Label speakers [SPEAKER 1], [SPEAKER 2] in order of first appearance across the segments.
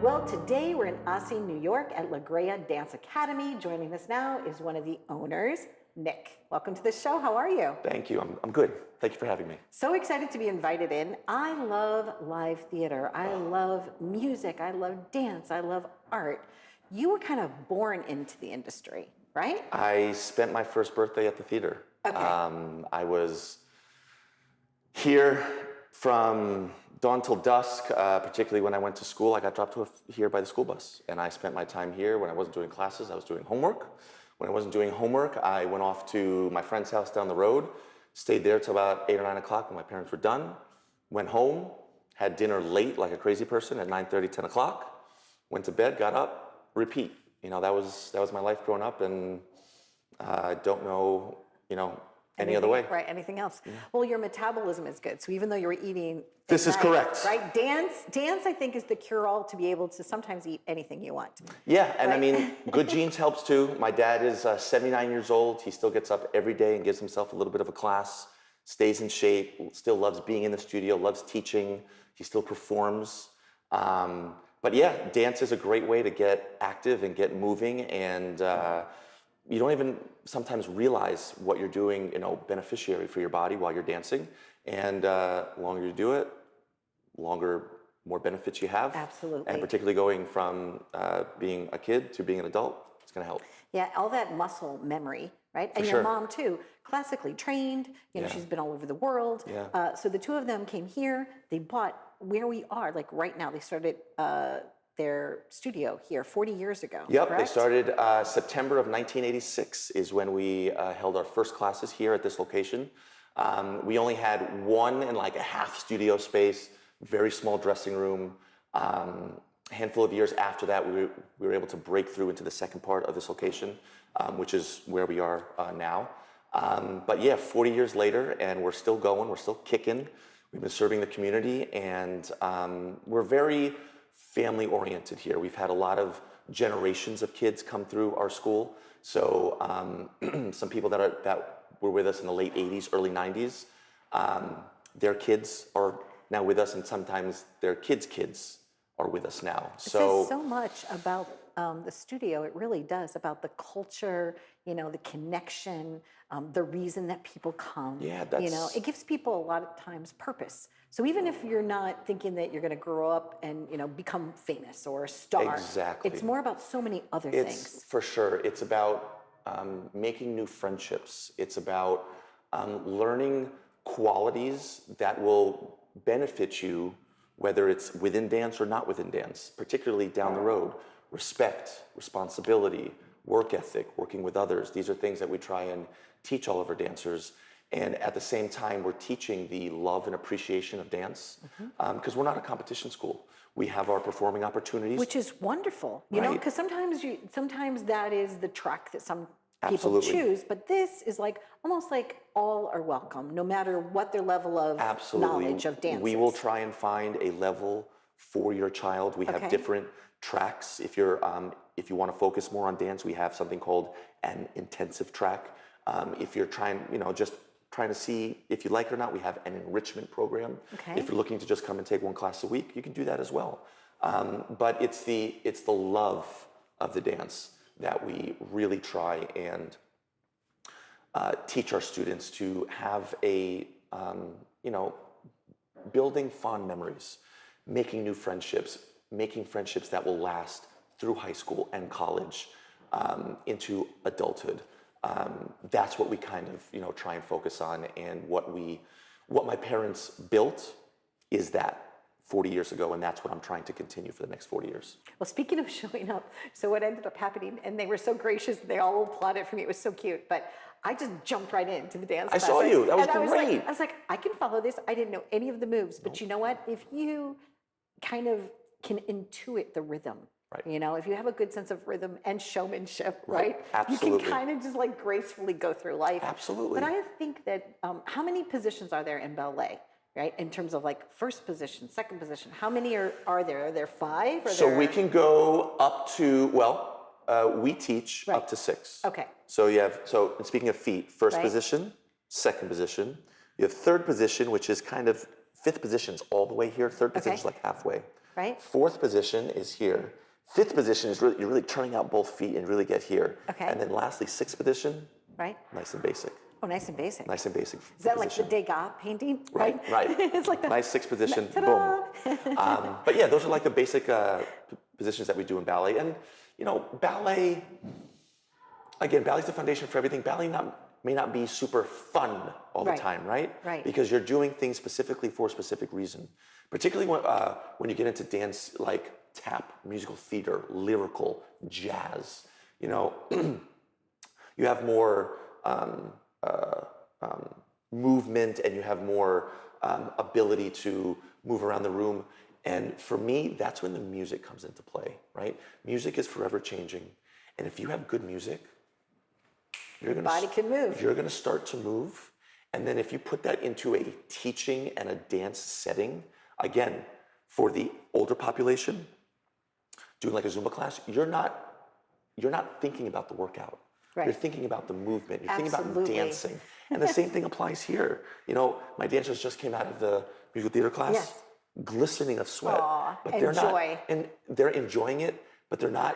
[SPEAKER 1] Well, today we're in Ossining, New York at Logrea Dance Academy. Joining us now is one of the owners, Nick. Welcome to the show. How are you?
[SPEAKER 2] Thank you. I'm good. Thank you for having me.
[SPEAKER 1] So excited to be invited in. I love live theater. I love music. I love dance. I love art. You were kind of born into the industry, right?
[SPEAKER 2] I spent my first birthday at the theater.
[SPEAKER 1] Okay.
[SPEAKER 2] I was here from dawn till dusk, particularly when I went to school. I got dropped here by the school bus, and I spent my time here. When I wasn't doing classes, I was doing homework. When I wasn't doing homework, I went off to my friend's house down the road, stayed there till about 8 or 9 o'clock when my parents were done, went home, had dinner late like a crazy person at 9:30, 10 o'clock, went to bed, got up, repeat. You know, that was my life growing up, and I don't know, any other way.
[SPEAKER 1] Right, anything else. Yeah. Well, your metabolism is good. So even though you were eating
[SPEAKER 2] This is correct.
[SPEAKER 1] Right? Dance I think is the cure-all to be able to sometimes eat anything you want.
[SPEAKER 2] Yeah, and
[SPEAKER 1] right?
[SPEAKER 2] I mean, good genes helps too. My dad is 79 years old. He still gets up every day and gives himself a little bit of a class, stays in shape, still loves being in the studio, loves teaching. He still performs. But yeah, dance is a great way to get active and get moving, and you don't even sometimes realize what you're doing, beneficiary for your body while you're dancing. And the longer you do it, more benefits you have.
[SPEAKER 1] Absolutely.
[SPEAKER 2] And particularly going from being a kid to being an adult, it's gonna help.
[SPEAKER 1] Yeah, all that muscle memory, right? And
[SPEAKER 2] For
[SPEAKER 1] your
[SPEAKER 2] sure.
[SPEAKER 1] mom too, classically trained,
[SPEAKER 2] Yeah.
[SPEAKER 1] she's been all over the world.
[SPEAKER 2] Yeah.
[SPEAKER 1] So the two of them came here, they bought where we are, like right now, they started their studio here 40 years ago.
[SPEAKER 2] Yep,
[SPEAKER 1] correct?
[SPEAKER 2] they started September of 1986 is when we held our first classes here at this location. We only had one and like a half studio space, very small dressing room. A handful of years after that, we were able to break through into the second part of this location, which is where we are now. But yeah, 40 years later, and we're still going, we're still kicking. We've been serving the community, and we're very family oriented here. We've had a lot of generations of kids come through our school. So some people that were with us in the late 80s, early 90s, their kids are now with us, and sometimes their kids are with us now.
[SPEAKER 1] It says so much about the studio. It really does, about the culture, the connection, the reason that people come.
[SPEAKER 2] Yeah,
[SPEAKER 1] it gives people a lot of times purpose. So even if you're not thinking that you're going to grow up and become famous or a star,
[SPEAKER 2] Exactly.
[SPEAKER 1] It's more about so many other things.
[SPEAKER 2] For sure. It's about making new friendships. It's about learning qualities that will benefit you, whether it's within dance or not within dance, particularly down the road. Respect, responsibility, work ethic, working with others. These are things that we try and teach all of our dancers. And at the same time, we're teaching the love and appreciation of dance, because we're not a competition school. We have our performing opportunities.
[SPEAKER 1] Which is wonderful, because sometimes that is the track that some people
[SPEAKER 2] Absolutely.
[SPEAKER 1] choose, but this is like almost like all are welcome, no matter what their level of knowledge of dance
[SPEAKER 2] We
[SPEAKER 1] is.
[SPEAKER 2] will try and find a level for your child. We have different tracks. If you want to focus more on dance, we have something called an intensive track. If you're just trying to see if you like it or not, we have an enrichment program.
[SPEAKER 1] Okay.
[SPEAKER 2] If you're looking to just come and take one class a week, you can do that as well. But it's the love of the dance that we really try and teach our students to have building fond memories, making new friendships, making friendships that will last through high school and college, into adulthood. That's what we kind of try and focus on, and what my parents built is that 40 years ago, and that's what I'm trying to continue for the next 40 years.
[SPEAKER 1] Well, speaking of showing up, so what ended up happening, and they were so gracious, they all applauded for me, it was so cute, but I just jumped right into the dance class.
[SPEAKER 2] I saw you, that was
[SPEAKER 1] and
[SPEAKER 2] great.
[SPEAKER 1] I was like, I can follow this. I didn't know any of the moves, but you know what? If you kind of can intuit the rhythm,
[SPEAKER 2] right.
[SPEAKER 1] If you have a good sense of rhythm and showmanship,
[SPEAKER 2] Right. Absolutely.
[SPEAKER 1] You can kind of just like gracefully go through life.
[SPEAKER 2] Absolutely.
[SPEAKER 1] But I think that, how many positions are there in ballet? Right, in terms of like first position, second position, how many are there? Are there 5?
[SPEAKER 2] We can go up to, we teach up to 6.
[SPEAKER 1] Okay.
[SPEAKER 2] So and speaking of feet, first
[SPEAKER 1] Right.
[SPEAKER 2] position, second position, you have third position, which is kind of, fifth position's all the way here, third position's like halfway.
[SPEAKER 1] right?
[SPEAKER 2] Fourth position is here. Fifth position is really, you're really turning out both feet and really get here.
[SPEAKER 1] Okay.
[SPEAKER 2] And then lastly, sixth position,
[SPEAKER 1] Right?
[SPEAKER 2] nice and basic.
[SPEAKER 1] Oh, nice and basic.
[SPEAKER 2] Nice and basic.
[SPEAKER 1] Is that like the Degas painting?
[SPEAKER 2] Right, right.
[SPEAKER 1] It's like the
[SPEAKER 2] nice sixth position,
[SPEAKER 1] ta-da!
[SPEAKER 2] boom. But yeah, those are like the basic positions that we do in ballet. And ballet, again, ballet's the foundation for everything. Ballet may not be super fun all the time, right?
[SPEAKER 1] Right.
[SPEAKER 2] Because you're doing things specifically for a specific reason. Particularly when you get into dance like tap, musical theater, lyrical, jazz. You have more movement and you have more ability to move around the room. And for me, that's when the music comes into play, right? Music is forever changing. And if you have good music, your
[SPEAKER 1] body can move.
[SPEAKER 2] You're going to start to move. And then if you put that into a teaching and a dance setting, again, for the older population, doing like a Zumba class, you're not thinking about the workout.
[SPEAKER 1] Right.
[SPEAKER 2] You're thinking about the movement. You're thinking about
[SPEAKER 1] Absolutely.
[SPEAKER 2] dancing. And the same thing applies here. My dancers just came out of the musical theater class,
[SPEAKER 1] Yes.
[SPEAKER 2] glistening of sweat.
[SPEAKER 1] Aw,
[SPEAKER 2] but they're
[SPEAKER 1] enjoy.
[SPEAKER 2] not, and they're enjoying it, but they're not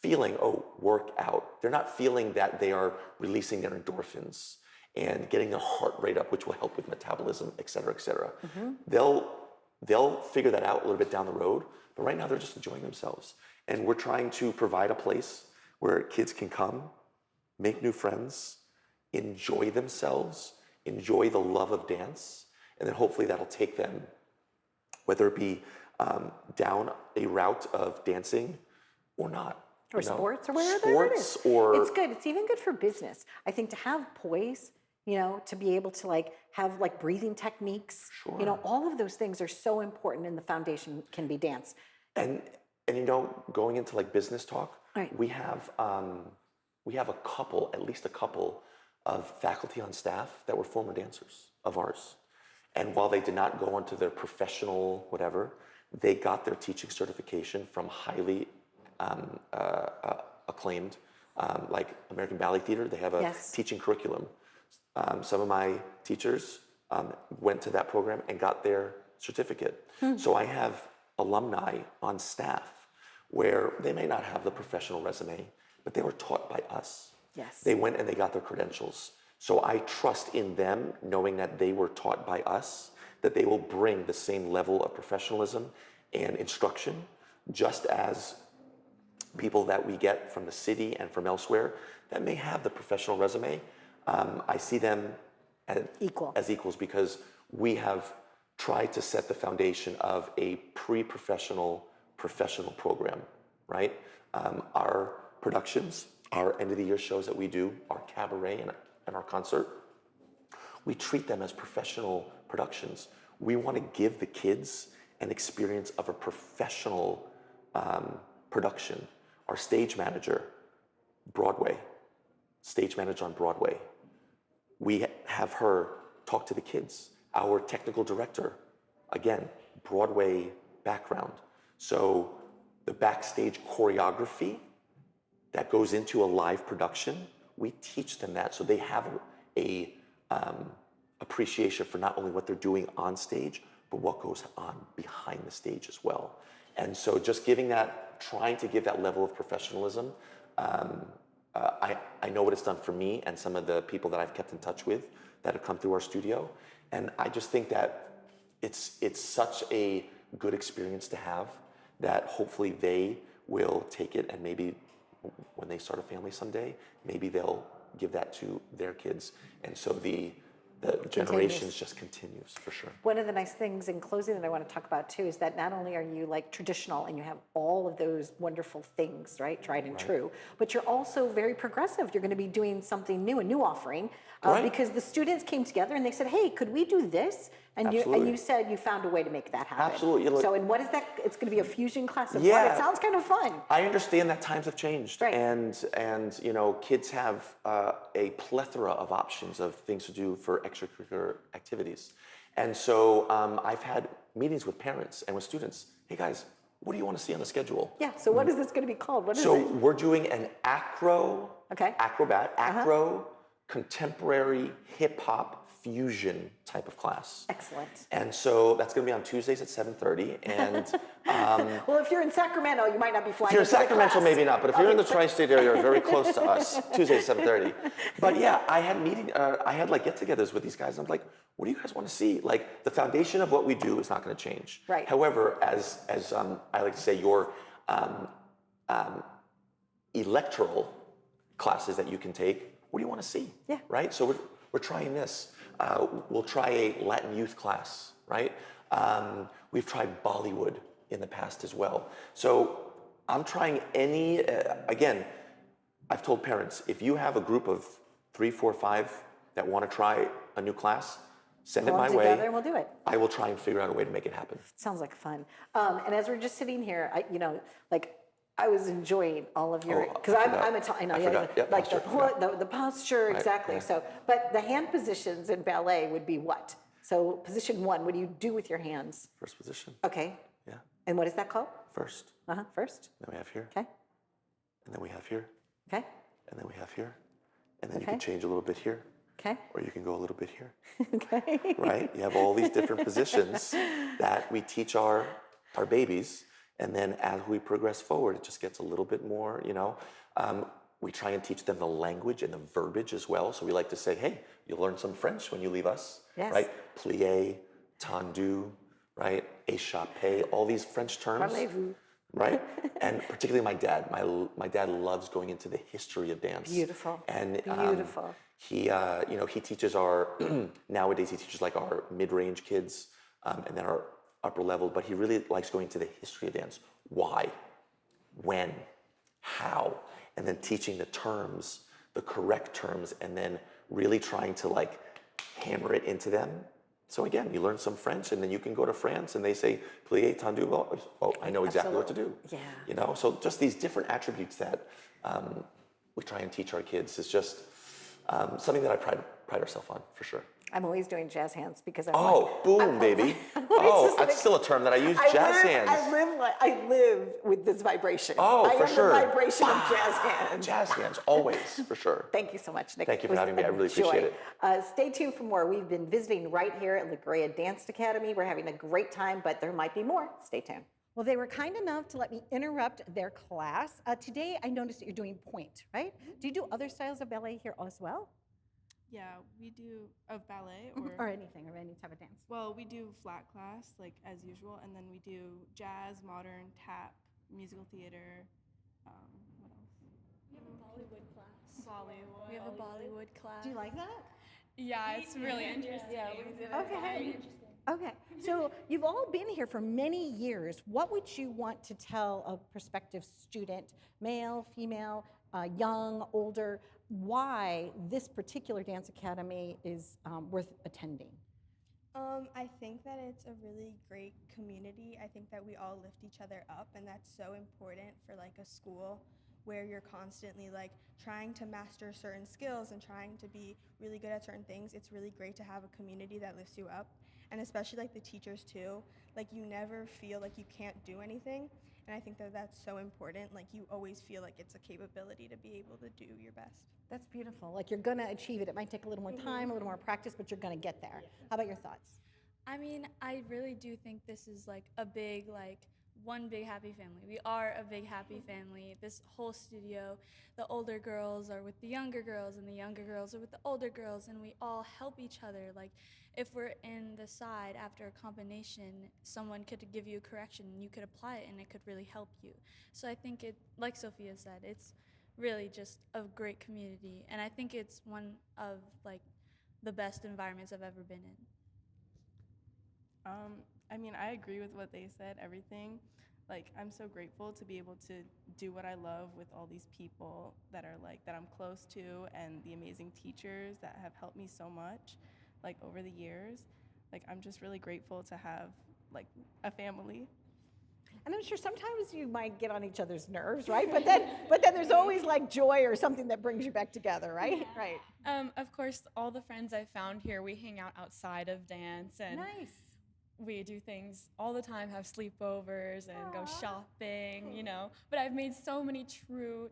[SPEAKER 2] feeling, work out. They're not feeling that they are releasing their endorphins and getting their heart rate up, which will help with metabolism, et cetera, et cetera.
[SPEAKER 1] Mm-hmm.
[SPEAKER 2] They'll figure that out a little bit down the road, but right now they're just enjoying themselves. And we're trying to provide a place where kids can come, make new friends, enjoy themselves, enjoy the love of dance, and then hopefully that'll take them, whether it be down a route of dancing or not.
[SPEAKER 1] Or sports or whatever
[SPEAKER 2] Sports
[SPEAKER 1] it is.
[SPEAKER 2] or...
[SPEAKER 1] It's good. It's even good for business. I think to have poise, to be able to have breathing techniques,
[SPEAKER 2] Sure.
[SPEAKER 1] All of those things are so important, and the foundation can be dance.
[SPEAKER 2] And going into business talk,
[SPEAKER 1] Right.
[SPEAKER 2] we have at least a couple of faculty on staff that were former dancers of ours. And while they did not go on to their professional whatever, they got their teaching certification from highly acclaimed, like American Ballet Theater. They have a
[SPEAKER 1] Yes.
[SPEAKER 2] teaching curriculum. Some of my teachers went to that program and got their certificate. So I have alumni on staff where they may not have the professional resume, but they were taught by us.
[SPEAKER 1] Yes.
[SPEAKER 2] They went and they got their credentials. So I trust in them, knowing that they were taught by us, that they will bring the same level of professionalism and instruction, just as people that we get from the city and from elsewhere that may have the professional resume. I see them as equals because we have tried to set the foundation of a pre-professional, professional program, right? Our productions, our end of the year shows that we do, our cabaret and our concert, we treat them as professional productions. We want to give the kids an experience of a professional production. Our stage manager, stage manager on Broadway, we have her talk to the kids. Our technical director, again, Broadway background. So the backstage choreography that goes into a live production, we teach them that so they have a appreciation for not only what they're doing on stage, but what goes on behind the stage as well. And so just trying to give that level of professionalism, I know what it's done for me and some of the people that I've kept in touch with that have come through our studio. And I just think that it's such a good experience to have that hopefully they will take it, and maybe when they start a family someday, maybe they'll give that to their kids. And so the generations just continues for sure.
[SPEAKER 1] One of the nice things in closing that I want to talk about too is that not only are you traditional and you have all of those wonderful things, right, tried and true, but you're also very progressive. You're going to be doing something new, a new offering, because the students came together and they said, "Hey, could we do this?" And you said you found a way to make that happen.
[SPEAKER 2] Absolutely.
[SPEAKER 1] So, and what is that? It's going to be a fusion class of
[SPEAKER 2] Yeah.
[SPEAKER 1] what? It sounds kind of fun.
[SPEAKER 2] I understand that times have changed,
[SPEAKER 1] Right.
[SPEAKER 2] and kids have a plethora of options of things to do for extracurricular activities, and so I've had meetings with parents and with students. Hey guys, what do you want to see on the schedule?
[SPEAKER 1] Yeah. So what is this going to be called? What is
[SPEAKER 2] So
[SPEAKER 1] it?
[SPEAKER 2] we're doing an acrobat, contemporary hip hop fusion type of class.
[SPEAKER 1] Excellent.
[SPEAKER 2] And so that's going to be on Tuesdays at 7:30. And
[SPEAKER 1] Well, if you're in Sacramento, you might not be flying.
[SPEAKER 2] if you're in
[SPEAKER 1] into the
[SPEAKER 2] Sacramento,
[SPEAKER 1] class.
[SPEAKER 2] maybe not. But if you're in the tri-state area, you're very close to us. Tuesdays at 7:30. But yeah, I had like get-togethers with these guys. I'm like, what do you guys want to see? Like the foundation of what we do is not going to change.
[SPEAKER 1] Right.
[SPEAKER 2] However, as I like to say, your electoral classes that you can take, what do you want to see?
[SPEAKER 1] Yeah.
[SPEAKER 2] Right? So we're trying this. We'll try a Latin youth class, right? We've tried Bollywood in the past as well. So I'm trying any, again, I've told parents, if you have a group of 3, 4, 5 that want to try a new class, send it my way.
[SPEAKER 1] Together and we'll do it.
[SPEAKER 2] I will try and figure out a way to make it happen.
[SPEAKER 1] Sounds like fun. And as we're just sitting here, I was enjoying all of your, because I'm Italian,
[SPEAKER 2] Yep,
[SPEAKER 1] like
[SPEAKER 2] posture,
[SPEAKER 1] the posture,
[SPEAKER 2] Right,
[SPEAKER 1] exactly.
[SPEAKER 2] yeah.
[SPEAKER 1] So, but the hand positions in ballet would be what? So position 1, what do you do with your hands?
[SPEAKER 2] First position.
[SPEAKER 1] Okay.
[SPEAKER 2] Yeah.
[SPEAKER 1] And what is that called?
[SPEAKER 2] First.
[SPEAKER 1] First.
[SPEAKER 2] Then we have here.
[SPEAKER 1] Okay.
[SPEAKER 2] And then we have here.
[SPEAKER 1] Okay.
[SPEAKER 2] And then we have here. And then you
[SPEAKER 1] Okay.
[SPEAKER 2] can change a little bit here.
[SPEAKER 1] Okay.
[SPEAKER 2] Or you can go a little bit here.
[SPEAKER 1] Okay.
[SPEAKER 2] Right? You have all these different positions that we teach our babies. And then as we progress forward, it just gets a little bit more, we try and teach them the language and the verbiage as well. So we like to say, hey, you'll learn some French when you leave us,
[SPEAKER 1] Yes.
[SPEAKER 2] right? Plié, tendu, right? Échappé, all these French terms.
[SPEAKER 1] Parlez-vous.
[SPEAKER 2] Right? And particularly my dad. My dad loves going into the history of dance.
[SPEAKER 1] Beautiful.
[SPEAKER 2] And
[SPEAKER 1] Beautiful.
[SPEAKER 2] he teaches our, nowadays he teaches like our mid-range kids and then our upper level, but he really likes going to the history of dance. Why? When? How? And then teaching the terms, the correct terms, and then really trying to like hammer it into them. So again, you learn some French, and then you can go to France, and they say plié, tendu. Oh, I know exactly what to do.
[SPEAKER 1] Yeah.
[SPEAKER 2] So just these different attributes that we try and teach our kids is just something that I pride ourselves on for sure.
[SPEAKER 1] I'm always doing jazz hands because
[SPEAKER 2] Boom, baby. That's still a term that I use, jazz hands.
[SPEAKER 1] I live with this vibration.
[SPEAKER 2] Oh, for sure.
[SPEAKER 1] I am the vibration of jazz hands.
[SPEAKER 2] Jazz hands, always, for sure.
[SPEAKER 1] Thank you so much, Nick.
[SPEAKER 2] Thank you for
[SPEAKER 1] It was
[SPEAKER 2] having me. I
[SPEAKER 1] a
[SPEAKER 2] really appreciate
[SPEAKER 1] joy.
[SPEAKER 2] it.
[SPEAKER 1] Stay tuned for more. We've been visiting right here at Logrea Dance Academy. We're having a great time, but there might be more. Stay tuned. Well, they were kind enough to let me interrupt their class. Today, I noticed that you're doing point, right? Do you do other styles of ballet here as well?
[SPEAKER 3] Yeah, we do of ballet
[SPEAKER 1] Or anything, or any type of dance?
[SPEAKER 3] well, we do flat class like as usual, and then we do jazz, modern, tap, musical theater. What else?
[SPEAKER 4] We have a Bollywood class.
[SPEAKER 3] Bollywood.
[SPEAKER 4] We have a Bollywood class.
[SPEAKER 1] Do you like that?
[SPEAKER 3] Yeah, it's really interesting.
[SPEAKER 4] Yeah, we did it.
[SPEAKER 1] Okay.
[SPEAKER 4] Very interesting.
[SPEAKER 1] Okay, so you've all been here for many years. What would you want to tell a prospective student, male, female, young, older, why this particular dance academy is worth attending?
[SPEAKER 5] I think that it's a really great community. I think that we all lift each other up, and that's so important for like a school where you're constantly like trying to master certain skills and trying to be really good at certain things. It's really great to have a community that lifts you up, and especially like the teachers too. Like you never feel like you can't do anything, and I think that that's so important. Like you always feel like it's a capability to be able to do your best.
[SPEAKER 1] That's beautiful. Like you're gonna achieve it. It might take a little more time, a little more practice, but you're gonna get there. How about your thoughts?
[SPEAKER 4] I mean, I really do think this is like a big, like, one big happy family. We are a big happy family. This whole studio, the older girls are with the younger girls, and the younger girls are with the older girls, and we all help each other. Like, if we're in the side after a combination, someone could give you a correction, and you could apply it, and it could really help you. So I think it, like Sophia said, it's really just a great community, and I think it's one of, like, the best environments I've ever been in.
[SPEAKER 3] I mean, I agree with what they said, everything. Like, I'm so grateful to be able to do what I love with all these people that are like, that I'm close to, and the amazing teachers that have helped me so much, like, over the years. Like, I'm just really grateful to have, like, a family.
[SPEAKER 1] And I'm sure sometimes you might get on each other's nerves, right? But then there's always like joy or something that brings you back together, right?
[SPEAKER 4] Yeah.
[SPEAKER 1] Right.
[SPEAKER 6] Of course, all the friends I've found here, we hang out outside of dance, and
[SPEAKER 1] Nice.
[SPEAKER 6] we do things all the time, have sleepovers and go shopping, you know. But I've made so many true,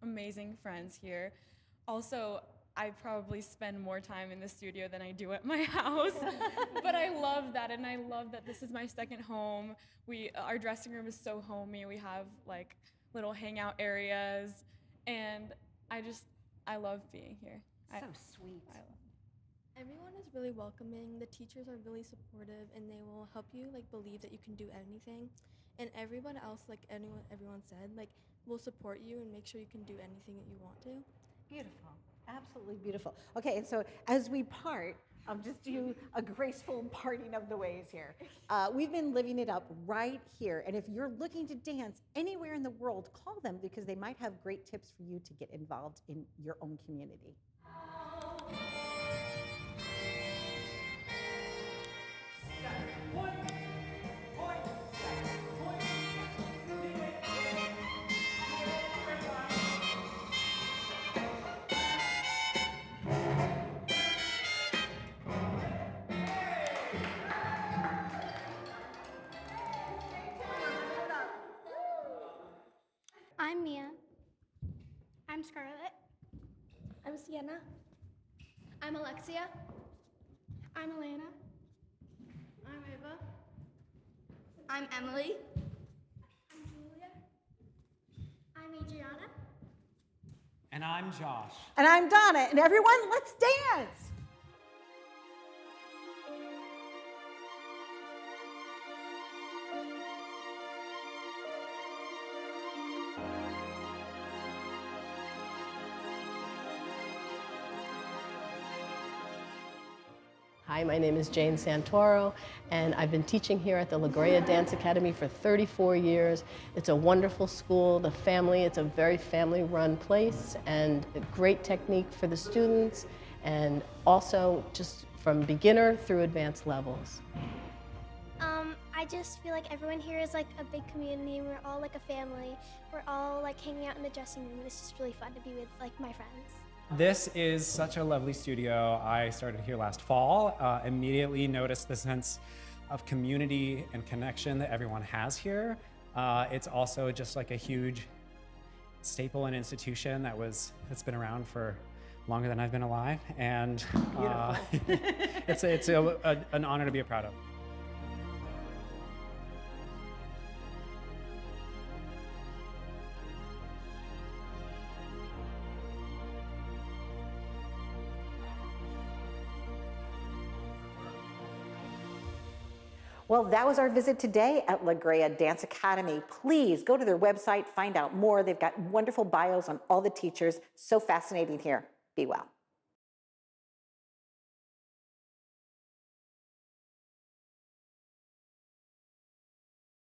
[SPEAKER 6] amazing friends here. Also, I probably spend more time in the studio than I do at my house. But I love that, and I love that this is my second home. Our dressing room is so homey. We have like little hangout areas, and I love being here.
[SPEAKER 1] So sweet.
[SPEAKER 6] I love
[SPEAKER 7] Everyone is really welcoming. The teachers are really supportive, and they will help you like believe that you can do anything. And everyone else, like everyone said, like will support you and make sure you can do anything that you want to.
[SPEAKER 1] Beautiful. Absolutely beautiful. Okay, and so as we part, I'll just do a graceful parting of the ways here. We've been living it up right here, and if you're looking to dance anywhere in the world, call them because they might have great tips for you to get involved in your own community.
[SPEAKER 8] I'm Mia. I'm Scarlett.
[SPEAKER 7] I'm Sienna.
[SPEAKER 8] I'm Alexia. I'm Elena. I'm Ava. I'm Emily. I'm Julia. I'm Adriana.
[SPEAKER 9] And I'm Josh.
[SPEAKER 1] And I'm Donna, and everyone, let's dance!
[SPEAKER 10] Hi, my name is Jane Santoro, and I've been teaching here at the Logrea Dance Academy for 34 years. It's a wonderful school, it's a very family-run place, and a great technique for the students, and also just from beginner through advanced levels.
[SPEAKER 8] I just feel like everyone here is like a big community. We're all like a family. We're all like hanging out in the dressing room. It's just really fun to be with like my friends.
[SPEAKER 9] This is such a lovely studio. I started here last fall, immediately noticed the sense of community and connection that everyone has here. It's also just like a huge staple and institution that's been around for longer than I've been alive. And it's an honor to be a proud of.
[SPEAKER 1] Well, that was our visit today at Logrea Dance Academy. Please go to their website, find out more. They've got wonderful bios on all the teachers. So fascinating here. Be well.